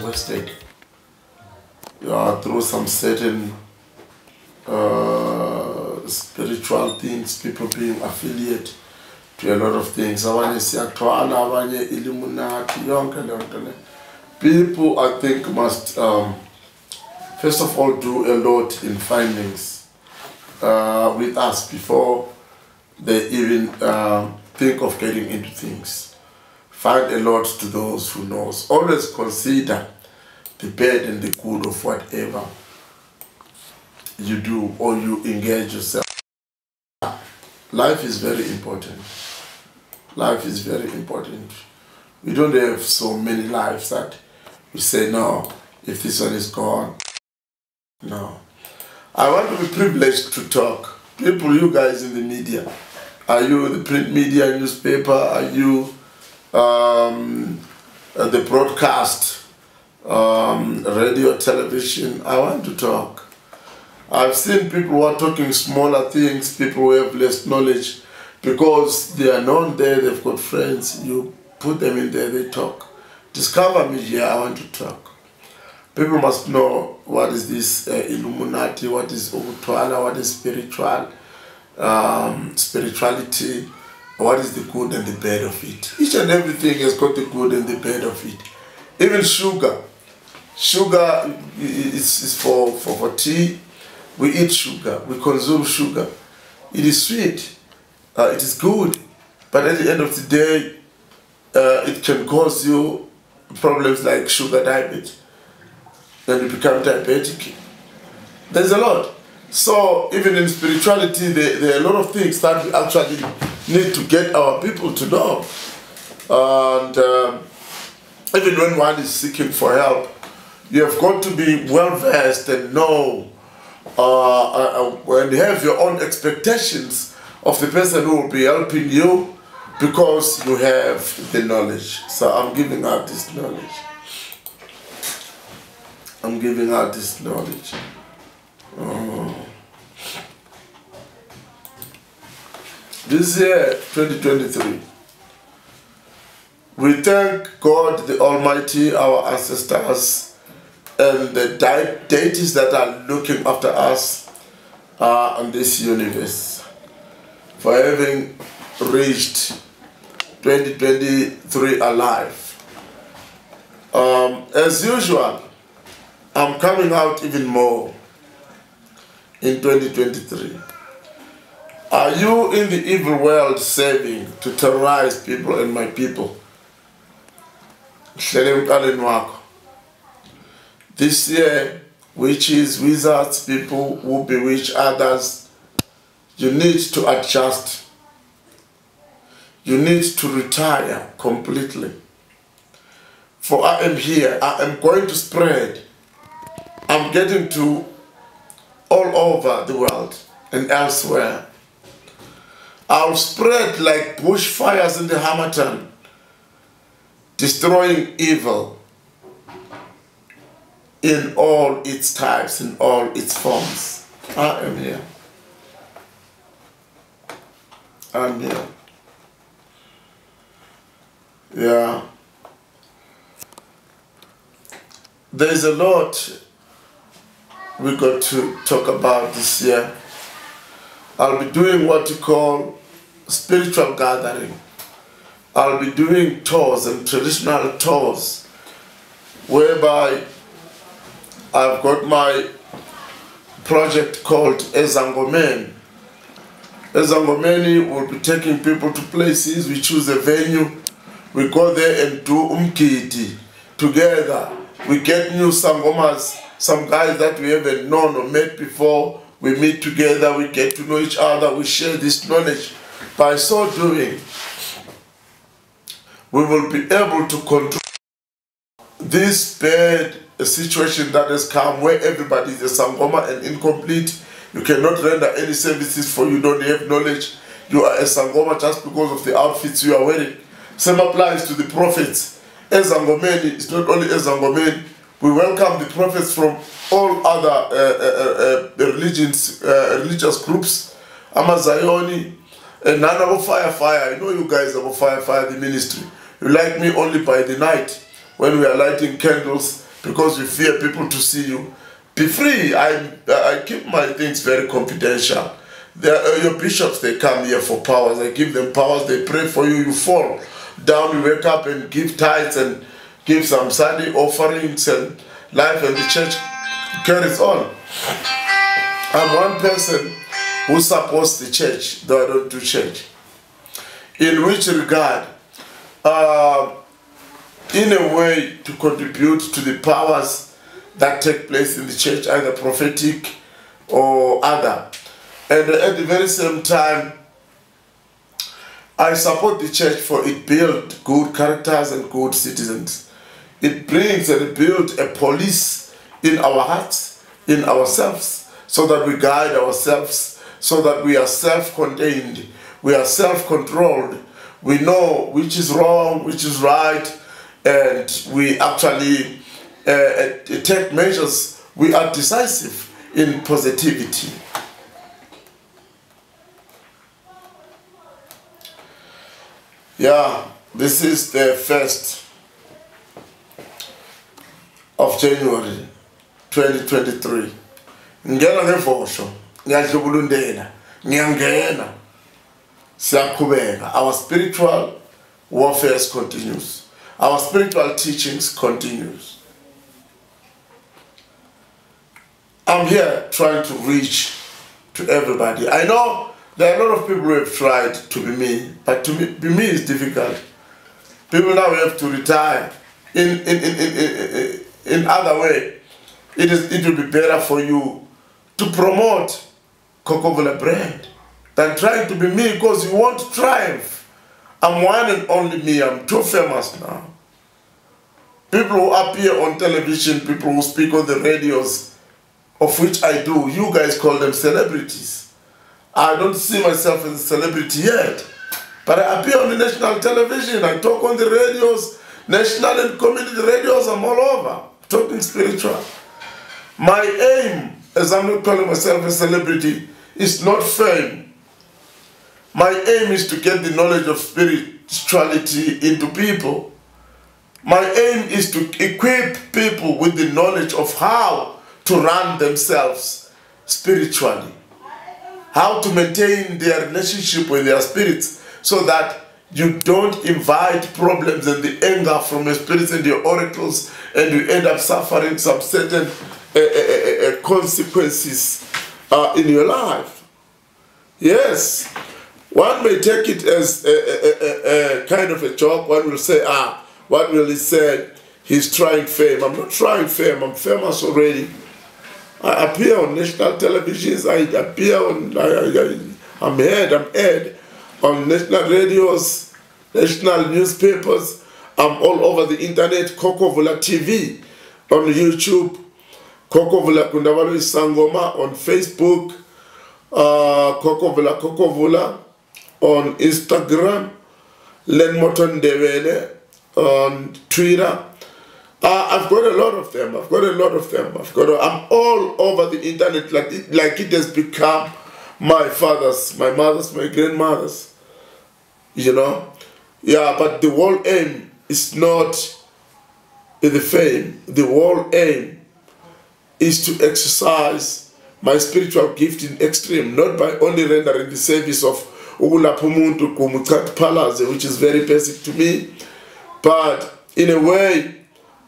Wasted. Through some certain spiritual things, people being affiliated to a lot of things. Ukuthwala, Illuminati, people, I think, must first of all do a lot in findings with us before they even think of getting into things. Find a lot to those who knows. Always consider the bad and the good of whatever you do or you engage yourself. Life is very important. Life is very important. We don't have so many lives that we say, no, if this one is gone, no. I want to be privileged to talk. People, you guys in the media, are you the print media, newspaper, are you the broadcast, radio, television? I want to talk. I've seen people who are talking smaller things, people who have less knowledge, because they are known there, they've got friends, you put them in there, they talk. Discover me here, I want to talk. People must know what is this Illuminati, what is Ukuthwala, what is spirituality, what is the good and the bad of it. Each and everything has got the good and the bad of it. Even sugar. Sugar is for tea. We eat sugar, we consume sugar. It is sweet, it is good, but at the end of the day, it can cause you problems like sugar diabetes. Then you become diabetic. There's a lot. So even in spirituality, there are a lot of things that we actually need to get our people to know. And even when one is seeking for help, you have got to be well versed and know when you have your own expectations of the person who will be helping you, because you have the knowledge. So I'm giving out this knowledge. I'm giving out this knowledge. This year, 2023, we thank God the Almighty, our ancestors, and the deities that are looking after us in this universe, for having reached 2023 alive. As usual, I'm coming out even more in 2023. Are you in the evil world serving to terrorize people and my people? This year, witches, wizards, people who bewitch others, you need to adjust. You need to retire completely. For I am here, I am going to spread. I'm getting to all over the world and elsewhere. I'll spread like bushfires in the Hamilton, destroying evil in all its types, in all its forms. I am here. I'm here. Yeah. There's a lot we got to talk about this year. I'll be doing what you call spiritual gathering. I'll be doing tours and traditional tours, whereby I've got my project called Ezangomeni. Ezangomeni will be taking people to places. We choose a venue. We go there and do umgidi together. We get new sangomas, some guys that we haven't known or met before. We meet together, we get to know each other, we share this knowledge. By so doing, we will be able to control this bad situation that has come, where everybody is a sangoma and incomplete. You cannot render any services for you don't have knowledge. You are a sangoma just because of the outfits you are wearing. Same applies to the prophets. Ezangomeni is not only Ezangomeni. We welcome the prophets from all other religious groups. Amazayoni, And none of fire. I know you guys are fire, the ministry. You like me only by the night when we are lighting candles because we fear people to see you. Be free. I keep my things very confidential. Your bishops, they come here for powers. I give them powers. They pray for you. You fall down. You wake up and give tithes and give some Sunday offerings and life, and the church carries on. I'm one person who supports the church, though I don't do church. In which regard, in a way to contribute to the powers that take place in the church, either prophetic or other. And at the very same time, I support the church for it builds good characters and good citizens. It brings and builds a police in our hearts, in ourselves, so that we guide ourselves, so that we are self-contained, we are self-controlled, we know which is wrong, which is right, and we actually take measures. We are decisive in positivity. Yeah, this is the 1st of January 2023. Ngena ngevosho, ngiyadlubulundela, ngiyangena. Siyaqhubeka. Our spiritual warfare continues. Our spiritual teachings continues. I'm here trying to reach to everybody. I know there are a lot of people who have tried to be me, but to be me is difficult. People now have to retire. In other way, it will be better for you to promote Khokhovula brand than trying to be me, because you won't triumph. I'm one and only me. I'm too famous now. People who appear on television, people who speak on the radios, of which I do, you guys call them celebrities. I don't see myself as a celebrity yet, but I appear on the national television. I talk on the radios, national and community radios. I'm all over, talking spiritual. My aim, as I'm not calling myself a celebrity, is not fame. My aim is to get the knowledge of spirituality into people. My aim is to equip people with the knowledge of how to run themselves spiritually, how to maintain their relationship with their spirits, so that you don't invite problems and the anger from your spirits and your oracles, and you end up suffering some certain consequences in your life. Yes, one may take it as a kind of a joke. One will say, what will he say? He's trying fame. I'm not trying fame. I'm famous already. I appear on national televisions. I appear on, I'm aired on national radios, national newspapers. I'm all over the internet. Khokhovula TV on YouTube. Khokhovula Kundavalo Sangoma on Facebook. Khokhovula on Instagram. Len Moton Devele on Twitter. I've got a lot of them. I'm all over the internet like it has become my father's, my mother's, my grandmother's. You know? Yeah, but the whole aim is not the fame. The whole aim is to exercise my spiritual gift in extreme, not by only rendering the service of Ukulapumuntu Kumukat Palace, which is very basic to me, but in a way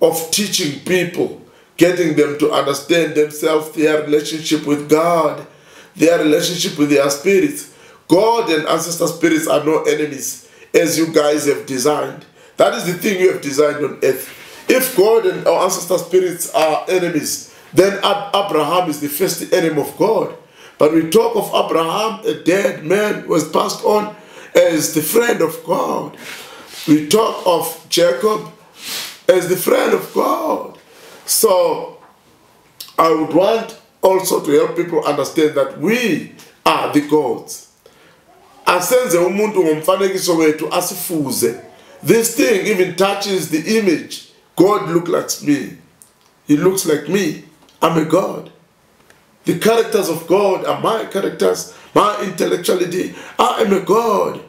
of teaching people, getting them to understand themselves, their relationship with God, their relationship with their spirits. God and ancestor spirits are no enemies, as you guys have designed. That is the thing you have designed on earth. If God and our ancestor spirits are enemies, then Abraham is the first enemy of God. But we talk of Abraham, a dead man, was passed on as the friend of God. We talk of Jacob as the friend of God. So I would want also to help people understand that we are the gods. Asenze umuntu ngomfanekiso wethu asifuze. This thing even touches the image. God looks like me. He looks like me. I'm a God. The characters of God are my characters. my intellectuality, I am a God.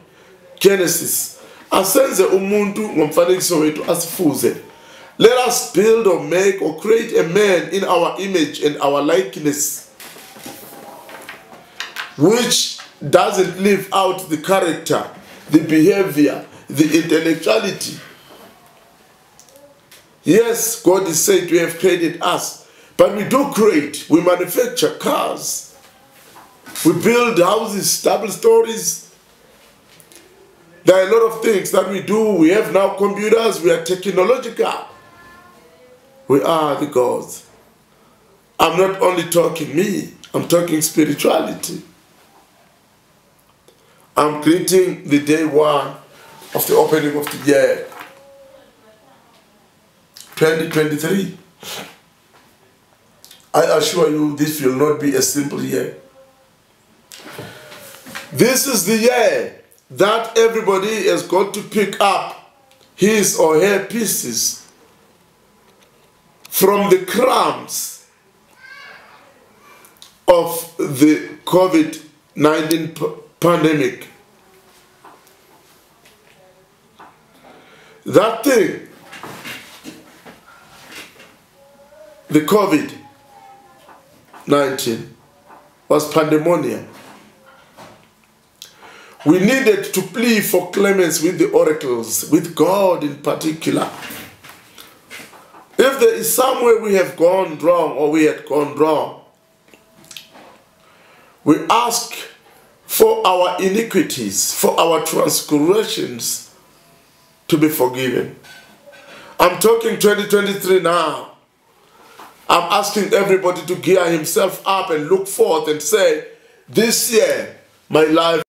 Genesis. Asenze umuntu ngomfanekiso wethu asifuze. Let us build or make or create a man in our image and our likeness, which doesn't live out the character, the behavior, the intellectuality. Yes, God is said to have created us, but we do create, we manufacture cars, we build houses, double stories. There are a lot of things that we do. We have now computers, we are technological. We are the gods. I'm not only talking me, I'm talking spirituality. I'm greeting the day one of the opening of the year 2023. I assure you this will not be a simple year. This is the year that everybody has got to pick up his or her pieces from the crumbs of the COVID-19 pandemic. That thing, the COVID-19, was pandemonium. We needed to plead for clemency with the oracles, with God in particular. If there is somewhere we have gone wrong or we had gone wrong, we ask for our iniquities, for our transgressions to be forgiven. I'm talking 2023 now. I'm asking everybody to gear himself up and look forth and say, this year, my life